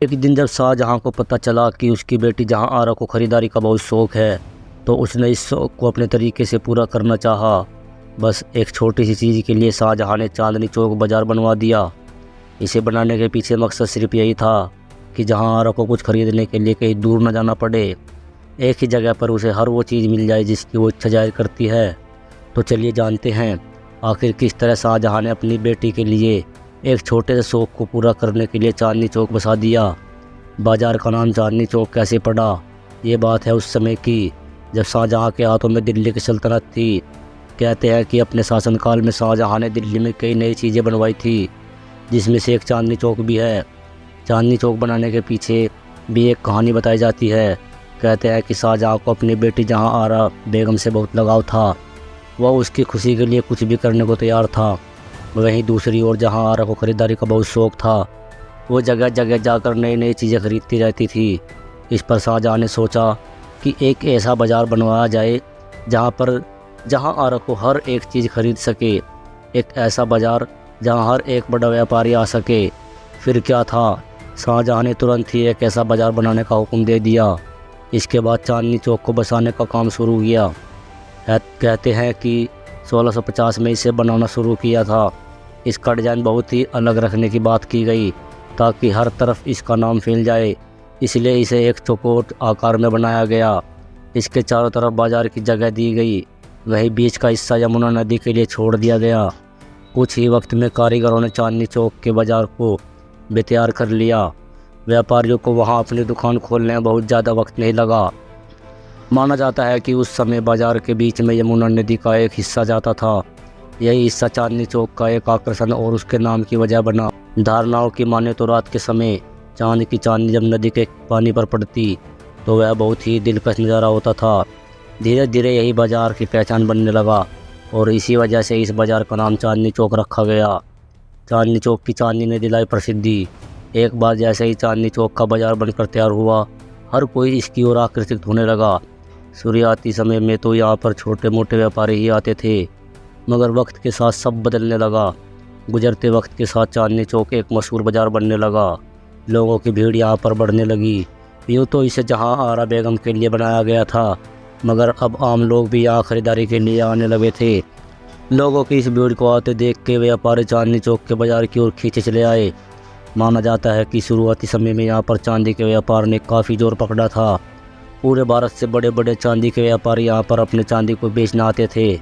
एक दिन जब शाहजहाँ को पता चला कि उसकी बेटी जहाँ आरा को ख़रीदारी का बहुत शौक़ है, तो उसने इस शौक़ को अपने तरीके से पूरा करना चाहा। बस एक छोटी सी चीज़ के लिए शाहजहाँ ने चांदनी चौक बाज़ार बनवा दिया। इसे बनाने के पीछे मकसद सिर्फ यही था कि जहाँ आरा को कुछ ख़रीदने के लिए कहीं दूर न जाना पड़े, एक ही जगह पर उसे हर वो चीज़ मिल जाए जिसकी वो इच्छा जाहिर करती है। तो चलिए जानते हैं आखिर किस तरह शाहजहाँ ने अपनी बेटी के लिए एक छोटे से शौक़ को पूरा करने के लिए चांदनी चौक बसा दिया। बाज़ार का नाम चांदनी चौक कैसे पड़ा? ये बात है उस समय की जब शाहजहाँ के हाथों में दिल्ली की सल्तनत थी। कहते हैं कि अपने शासनकाल में शाहजहाँ ने दिल्ली में कई नई चीज़ें बनवाई थी, जिसमें से एक चांदनी चौक भी है। चांदनी चौक बनाने के पीछे भी एक कहानी बताई जाती है। कहते हैं कि शाहजहाँ को अपनी बेटी जहाँ आरा बेगम से बहुत लगाव था। वह उसकी खुशी के लिए कुछ भी करने को तैयार था। वहीं दूसरी ओर जहाँ आरा को ख़रीदारी का बहुत शौक़ था, वो जगह जगह जाकर नई नई चीज़ें खरीदती रहती थी। इस पर शाहजहाँ ने सोचा कि एक ऐसा बाज़ार बनवाया जाए जहाँ आरा को हर एक चीज़ खरीद सके। एक ऐसा बाज़ार जहाँ हर एक बड़ा व्यापारी आ सके। फिर क्या था, शाहजहाँ ने तुरंत ही एक ऐसा बाज़ार बनाने का हुक्म दे दिया। इसके बाद चांदनी चौक को बसाने का काम शुरू किया। कहते हैं कि 1650 में इसे बनाना शुरू किया था। इसका डिज़ाइन बहुत ही अलग रखने की बात की गई ताकि हर तरफ इसका नाम फैल जाए, इसलिए इसे एक चौकोर आकार में बनाया गया। इसके चारों तरफ बाज़ार की जगह दी गई, वहीं बीच का हिस्सा यमुना नदी के लिए छोड़ दिया गया। कुछ ही वक्त में कारीगरों ने चांदनी चौक के बाज़ार को बेतैयार कर लिया। व्यापारियों को वहां अपनी दुकान खोलने में बहुत ज़्यादा वक्त नहीं लगा। माना जाता है कि उस समय बाज़ार के बीच में यमुना नदी का एक हिस्सा जाता था। यही हिस्सा चांदनी चौक का एक आकर्षण और उसके नाम की वजह बना। धारणाओं की माने तो रात के समय चांद की चांदनी जब नदी के पानी पर पड़ती तो वह बहुत ही दिलकश नज़ारा होता था। धीरे धीरे यही बाज़ार की पहचान बनने लगा और इसी वजह से इस बाज़ार का नाम चांदनी चौक रखा गया। चांदनी चौक की चांदनी ने दिलाई प्रसिद्धि। एक बार जैसे ही चांदनी चौक का बाज़ार बनकर तैयार हुआ, हर कोई इसकी ओर आकर्षित होने लगा। शुरुआती समय में तो यहाँ पर छोटे मोटे व्यापारी ही आते थे, मगर वक्त के साथ सब बदलने लगा। गुजरते वक्त के साथ चांदनी चौक एक मशहूर बाज़ार बनने लगा। लोगों की भीड़ यहाँ पर बढ़ने लगी। यूँ तो इसे जहाँ आरा बेगम के लिए बनाया गया था, मगर अब आम लोग भी यहाँ ख़रीदारी के लिए आने लगे थे। लोगों की इस भीड़ को आते देख के व्यापारी चांदनी चौक के बाज़ार की ओर खींचे चले आए। माना जाता है कि शुरुआती समय में यहाँ पर चांदी के व्यापार ने काफ़ी जोर पकड़ा था। पूरे भारत से बड़े बड़े चांदी के व्यापारी यहाँ पर अपने चांदी को बेचने आते थे।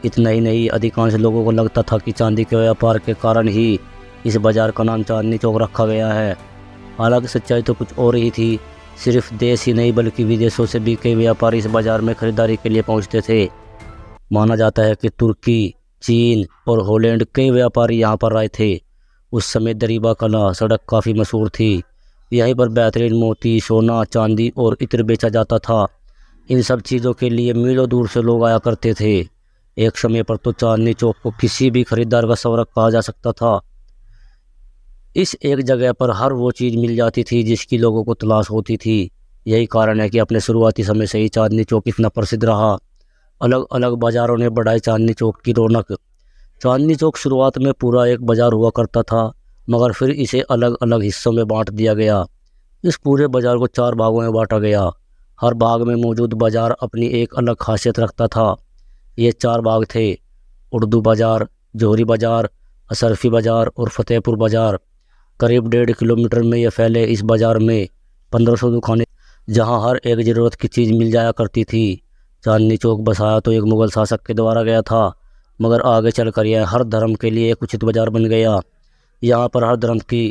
इतना ही नहीं, अधिकांश लोगों को लगता था कि चांदी के व्यापार के कारण ही इस बाज़ार का नाम चांदनी चौक रखा गया है। हालांकि सच्चाई तो कुछ और ही थी। सिर्फ देश ही नहीं बल्कि विदेशों से भी कई व्यापारी इस बाज़ार में खरीदारी के लिए पहुंचते थे। माना जाता है कि तुर्की, चीन और हॉलैंड कई व्यापारी यहाँ पर आए थे। उस समय दरीबा कला सड़क काफ़ी मशहूर थी। यहीं पर बेहतरीन मोती, सोना, चांदी और इत्र बेचा जाता था। इन सब चीज़ों के लिए मीलों दूर से लोग आया करते थे। एक समय पर तो चांदनी चौक को किसी भी खरीदार का स्वर्ग कहा जा सकता था। इस एक जगह पर हर वो चीज़ मिल जाती थी जिसकी लोगों को तलाश होती थी। यही कारण है कि अपने शुरुआती समय से ही चांदनी चौक इतना प्रसिद्ध रहा। अलग अलग बाज़ारों ने बढ़ाई चांदनी चौक की रौनक। चांदनी चौक शुरुआत में पूरा एक बाज़ार हुआ करता था, मगर फिर इसे अलग अलग हिस्सों में बांट दिया गया। इस पूरे बाज़ार को 4 भागों में बांटा गया। हर भाग में मौजूद बाज़ार अपनी एक अलग खासियत रखता था। ये 4 भाग थे: उर्दू बाज़ार, जौहरी बाज़ार, अशरफी बाज़ार और फतेहपुर बाज़ार। करीब 1.5 किलोमीटर में यह फैले इस बाज़ार में 1500 दुकानें, जहां हर एक ज़रूरत की चीज़ मिल जाया करती थी। चांदनी चौक बसाया तो एक मुग़ल शासक के द्वारा गया था, मगर आगे चलकर यह हर धर्म के लिए एक उचित बाज़ार बन गया। यहाँ पर हर धर्म की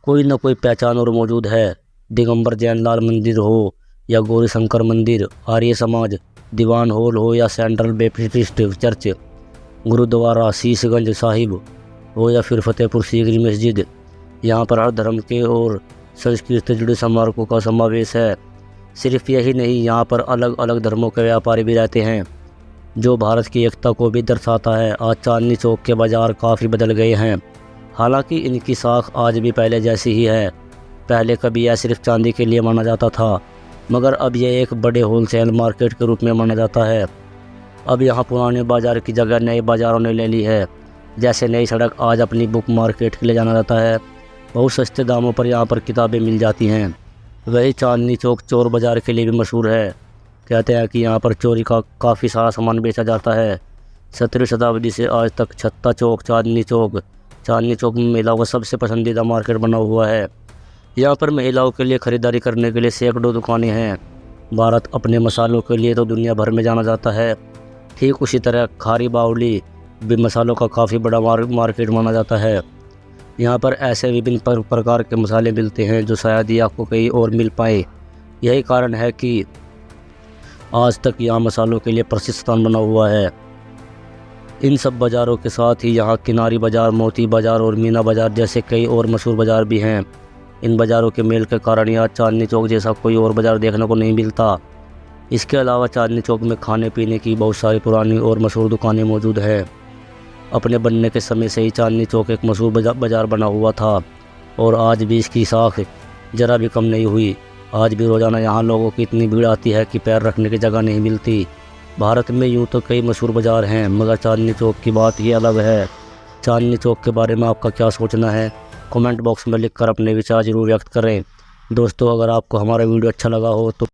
कोई न कोई पहचान और मौजूद है। दिगंबर जैन लाल मंदिर हो या गौरी शंकर मंदिर, आर्य समाज, दीवान हॉल हो या Central Baptist Church, Gurudwara Sheeshganj Sahib हो या फिर फतेहपुर सीकरी मस्जिद, यहाँ पर हर धर्म के और संस्कृति से जुड़े स्मारकों का समावेश है। सिर्फ यही नहीं, यहाँ पर अलग अलग धर्मों के व्यापारी भी रहते हैं, जो भारत की एकता को भी दर्शाता है। आज चांदनी चौक के बाज़ार काफ़ी बदल गए हैं, हालांकि इनकी साख आज भी पहले जैसी ही है। पहले कभी यह सिर्फ चांदी के लिए माना जाता था, मगर अब यह एक बड़े होलसेल मार्केट के रूप में माना जाता है। अब यहाँ पुराने बाज़ार की जगह नए बाज़ारों ने ले ली है। जैसे नई सड़क आज अपनी बुक मार्केट के लिए जाना जाता है, बहुत सस्ते दामों पर यहाँ पर किताबें मिल जाती हैं। वही चांदनी चौक चोर बाज़ार के लिए भी मशहूर है। कहते हैं कि यहाँ पर चोरी का काफ़ी सारा सामान बेचा जाता है। 17वीं शताब्दी से आज तक छत्ता चौक, चांदनी चौक में महिलाओं का सबसे पसंदीदा मार्केट बना हुआ है। यहाँ पर महिलाओं के लिए ख़रीदारी करने के लिए सैकड़ों दुकानें हैं। भारत अपने मसालों के लिए तो दुनिया भर में जाना जाता है। ठीक उसी तरह खारी बावली भी मसालों का काफ़ी बड़ा मार्केट माना जाता है। यहाँ पर ऐसे विभिन्न प्रकार के मसाले मिलते हैं जो शायद ही आपको कहीं और मिल पाए। यही कारण है कि आज तक यहाँ मसालों के लिए प्रसिद्ध स्थान बना हुआ है। इन सब बाज़ारों के साथ ही यहाँ किनारी बाज़ार, मोती बाज़ार और मीना बाज़ार जैसे कई और मशहूर बाज़ार भी हैं। इन बाज़ारों के मेल के कारण यहाँ चांदनी चौक जैसा कोई और बाज़ार देखने को नहीं मिलता। इसके अलावा चांदनी चौक में खाने पीने की बहुत सारी पुरानी और मशहूर दुकानें मौजूद हैं। अपने बनने के समय से ही चांदनी चौक एक मशहूर बाज़ार बना हुआ था और आज भी इसकी साख ज़रा भी कम नहीं हुई। आज भी रोज़ाना यहाँ लोगों की इतनी भीड़ आती है कि पैर रखने की जगह नहीं मिलती। भारत में यूँ तो कई मशहूर बाज़ार हैं, मगर चांदनी चौक की बात ही अलग है। चांदनी चौक के बारे में आपका क्या सोचना है? कमेंट बॉक्स में लिखकर अपने विचार ज़रूर व्यक्त करें। दोस्तों, अगर आपको हमारा वीडियो अच्छा लगा हो तो